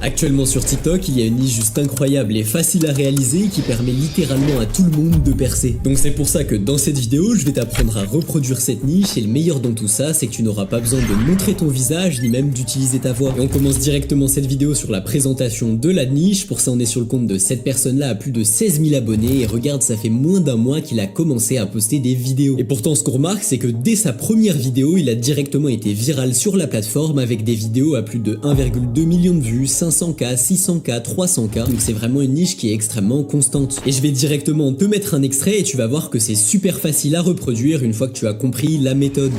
Actuellement sur TikTok, il y a une niche juste incroyable et facile à réaliser qui permet littéralement à tout le monde de percer. Donc c'est pour ça que dans cette vidéo, je vais t'apprendre à reproduire cette niche et le meilleur dans tout ça, c'est que tu n'auras pas besoin de montrer ton visage ni même d'utiliser ta voix. Et on commence directement cette vidéo sur la présentation de la niche. Pour ça, on est sur le compte de cette personne-là à plus de 16 000 abonnés et regarde, ça fait moins d'un mois qu'il a commencé à poster des vidéos. Et pourtant, ce qu'on remarque, c'est que dès sa première vidéo, il a directement été viral sur la plateforme avec des vidéos à plus de 1,2 million de vues, 500K, 600K, 300K. Donc c'est vraiment une niche qui est extrêmement constante. Et je vais directement te mettre un extrait et tu vas voir que c'est super facile à reproduire une fois que tu as compris la méthode.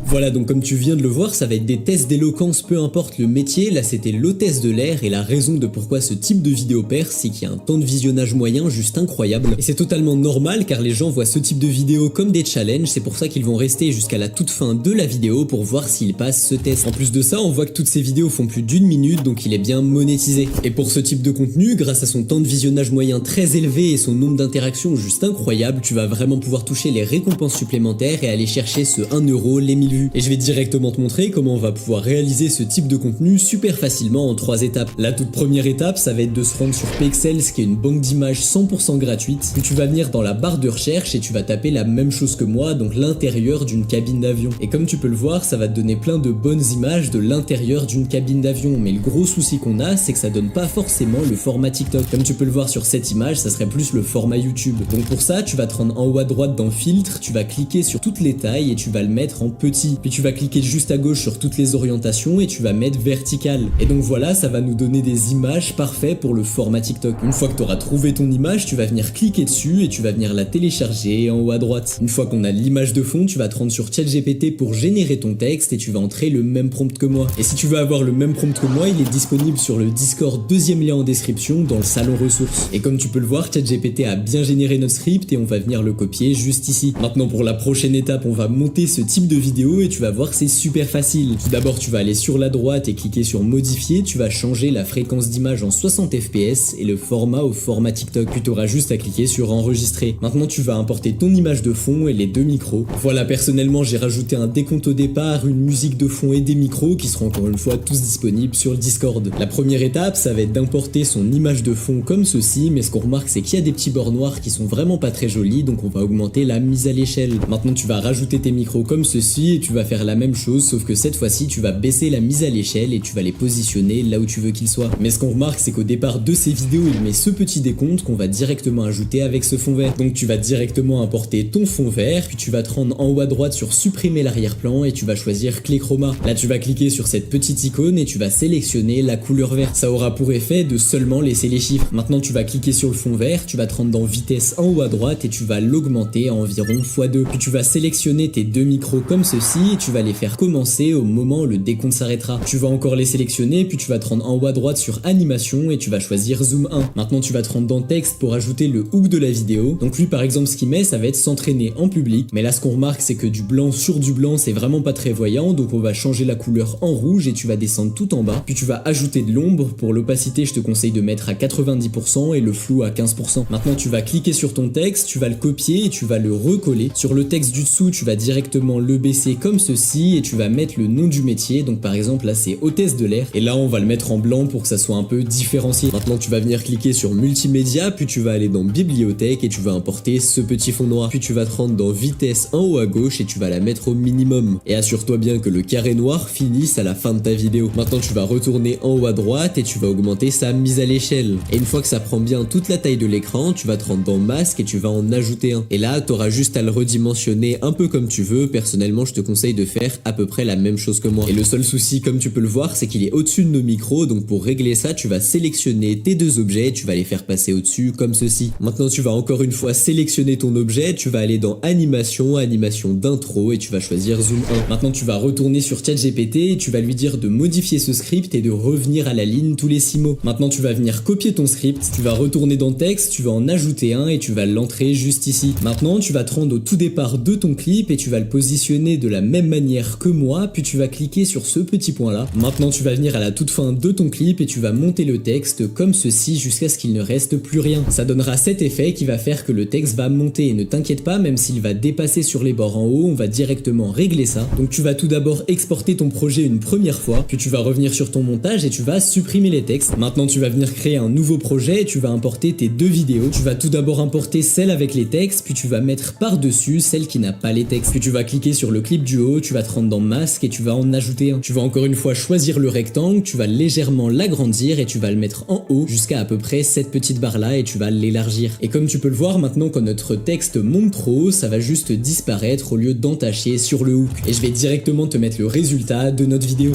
Voilà, donc comme tu viens de le voir, ça va être des tests d'éloquence, peu importe le métier. Là, c'était l'hôtesse de l'air et la raison de pourquoi ce type de vidéo perce, c'est qu'il y a un temps de visionnage moyen juste incroyable. Et c'est totalement normal car les gens voient ce type de vidéo comme des challenges. C'est pour ça qu'ils vont rester jusqu'à la toute fin de la vidéo pour voir s'ils passent ce test. En plus de ça, on voit que toutes ces vidéos font plus d'1 minute, donc il est bien monétisé. Et pour ce type de contenu, grâce à son temps de visionnage moyen très élevé et son nombre d'interactions juste incroyable, tu vas vraiment pouvoir toucher les récompenses supplémentaires et aller chercher ce 1 euro, les 1000 vues. Et je vais directement te montrer comment on va pouvoir réaliser ce type de contenu super facilement en 3 étapes. La toute première étape, ça va être de se rendre sur Pexels, qui est une banque d'images 100% gratuite. Puis tu vas venir dans la barre de recherche et tu vas taper la même chose que moi, donc l'intérieur d'une cabine d'avion. Et comme tu peux le voir, ça va te donner plein de bonnes images de l'intérieur d'une cabine d'avion. Mais le gros souci qu'on a, c'est que ça donne pas forcément le format TikTok. Comme tu peux le voir sur cette image, ça serait plus le format YouTube. Donc pour ça, tu vas te rendre en haut à droite dans Filtre, tu vas cliquer sur toutes les tailles et tu vas le mettre en petit. Puis tu vas cliquer juste à gauche sur toutes les orientations et tu vas mettre vertical. Et donc voilà, ça va nous donner des images parfaites pour le format TikTok. Une fois que tu auras trouvé ton image, tu vas venir cliquer dessus et tu vas venir la télécharger en haut à droite. Une fois qu'on a l'image de fond, tu vas te rendre sur ChatGPT pour générer ton texte et tu vas entrer le même prompt que moi. Et si tu veux avoir le même prompt que moi, il est disponible sur le Discord, deuxième lien en description dans le salon ressources. Et comme tu peux le voir, ChatGPT a bien généré notre script et on va venir le copier juste ici. Maintenant pour la prochaine étape, on va monter ce type de vidéo et tu vas voir que c'est super facile. Tout d'abord, tu vas aller sur la droite et cliquer sur modifier, tu vas changer la fréquence d'image en 60 fps et le format au format TikTok. Puis tu auras juste à cliquer sur enregistrer. Maintenant, tu vas importer ton image de fond et les deux micros. Voilà, personnellement, j'ai rajouté un décompte au départ, une musique de fond et des micros qui seront encore une fois tous disponibles sur le Discord. La première étape, ça va être d'importer son image de fond comme ceci, mais ce qu'on remarque, c'est qu'il y a des petits bords noirs qui sont vraiment pas très jolis, donc on va augmenter la mise à l'échelle. Maintenant, tu vas rajouter tes micros comme ceci et tu vas faire la même chose, sauf que cette fois-ci tu vas baisser la mise à l'échelle et tu vas les positionner là où tu veux qu'ils soient. Mais ce qu'on remarque, c'est qu'au départ de ces vidéos, il met ce petit décompte qu'on va directement ajouter avec ce fond vert. Donc tu vas directement importer ton fond vert, puis tu vas te rendre en haut à droite sur supprimer l'arrière-plan et tu vas choisir clé chroma. Là tu vas cliquer sur cette petite icône et tu vas sélectionner la couleur verte. Ça aura pour effet de seulement laisser les chiffres. Maintenant tu vas cliquer sur le fond vert, tu vas te rendre dans vitesse en haut à droite et tu vas l'augmenter à environ x2. Puis tu vas sélectionner tes deux micros comme ceci et tu vas les faire commencer au moment où le décompte s'arrêtera. Tu vas encore les sélectionner, puis tu vas te rendre en haut à droite sur animation et tu vas choisir zoom 1. Maintenant tu vas te rendre dans texte pour ajouter le hook de la vidéo. Donc lui par exemple ce qu'il met, ça va être s'entraîner en public. Mais là ce qu'on remarque, c'est que du blanc sur du blanc, c'est vraiment pas très voyant, donc on va changer la couleur en rouge et tu vas descendre tout en bas. Puis tu vas ajouter de l'ombre. Pour l'opacité, je te conseille de mettre à 90% et le flou à 15%. Maintenant tu vas cliquer sur ton texte, tu vas le copier et tu vas le recoller. Sur le texte du dessous, tu vas directement le baisser comme ceci et tu vas mettre le nom du métier. Donc par exemple là c'est hôtesse de l'air et là on va le mettre en blanc pour que ça soit un peu différencié. Maintenant tu vas venir cliquer sur multimédia, puis tu vas aller dans bibliothèque et tu vas importer ce petit fond noir. Puis tu vas te rendre dans vitesse en haut à gauche et tu vas la mettre au minimum. Et assure-toi bien que le carré noir finisse à la fin de ta vidéo. Maintenant tu vas retourner en haut à droite et tu vas augmenter sa mise à l'échelle. Et une fois que ça prend bien toute la taille de l'écran, tu vas te rendre dans masque et tu vas en ajouter un. Et là tu auras juste à le redimensionner un peu comme tu veux. Personnellement je te conseille de faire à peu près la même chose que moi. Et le seul souci, comme tu peux le voir, c'est qu'il est au-dessus de nos micros, donc pour régler ça, tu vas sélectionner tes deux objets, tu vas les faire passer au-dessus comme ceci. Maintenant tu vas encore une fois sélectionner ton objet, tu vas aller dans animation, animation d'intro et tu vas choisir zoom 1. Maintenant tu vas retourner sur ChatGPT et tu vas lui dire de modifier ce script et de revenir à la ligne tous les 6 mots. Maintenant tu vas venir copier ton script, tu vas retourner dans texte, tu vas en ajouter un et tu vas l'entrer juste ici. Maintenant tu vas te rendre au tout départ de ton clip et tu vas le positionner de la même manière que moi, puis tu vas cliquer sur ce petit point là. Maintenant tu vas venir à la toute fin de ton clip et tu vas monter le texte comme ceci jusqu'à ce qu'il ne reste plus rien. Ça donnera cet effet qui va faire que le texte va monter et ne t'inquiète pas, même s'il va dépasser sur les bords en haut, on va directement régler ça. Donc tu vas tout d'abord exporter ton projet une première fois, puis tu vas revenir sur ton montage et tu vas supprimer les textes. Maintenant tu vas venir créer un nouveau projet et tu vas importer tes deux vidéos. Tu vas tout d'abord importer celle avec les textes, puis tu vas mettre par-dessus celle qui n'a pas les textes. Puis tu vas cliquer sur le clip du haut, tu vas te rendre dans masque et tu vas en ajouter un. Tu vas encore une fois choisir le rectangle, tu vas légèrement l'agrandir et tu vas le mettre en haut jusqu'à à peu près cette petite barre là et tu vas l'élargir. Et comme tu peux le voir maintenant, quand notre texte monte trop, ça va juste disparaître au lieu d'entacher sur le hook. Et je vais directement te mettre le résultat de notre vidéo.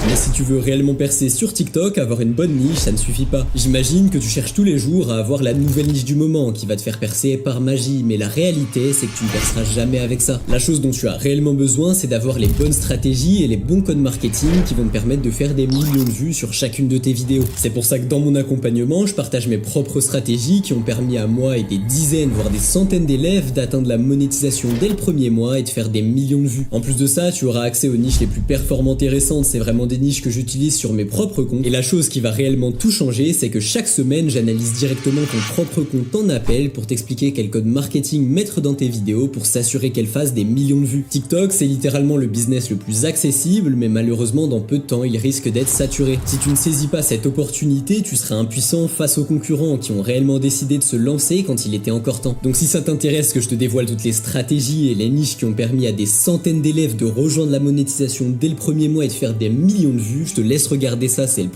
Mais si tu veux réellement percer sur TikTok, avoir une bonne niche, ça ne suffit pas. J'imagine que tu cherches tous les jours à avoir la nouvelle niche du moment qui va te faire percer par magie, mais la réalité c'est que tu ne perceras jamais avec ça. La chose dont tu as réellement besoin, c'est d'avoir les bonnes stratégies et les bons codes marketing qui vont te permettre de faire des millions de vues sur chacune de tes vidéos. C'est pour ça que dans mon accompagnement, je partage mes propres stratégies qui ont permis à moi et des dizaines, voire des centaines d'élèves d'atteindre la monétisation dès le premier mois et de faire des millions de vues. En plus de ça, tu auras accès aux niches les plus performantes et récentes, c'est vraiment des niches que j'utilise sur mes propres comptes. Et la chose qui va réellement tout changer, c'est que chaque semaine, j'analyse directement ton propre compte en appel pour t'expliquer quel code marketing mettre dans tes vidéos pour s'assurer qu'elles fassent des millions de vues. TikTok, c'est littéralement le business le plus accessible, mais malheureusement, dans peu de temps, il risque d'être saturé. Si tu ne saisis pas cette opportunité, tu seras impuissant face aux concurrents qui ont réellement décidé de se lancer quand il était encore temps. Donc si ça t'intéresse que je te dévoile toutes les stratégies et les niches qui ont permis à des centaines d'élèves de rejoindre la monétisation dès le premier mois et de faire des millions de vues, je te laisse regarder ça, c'est le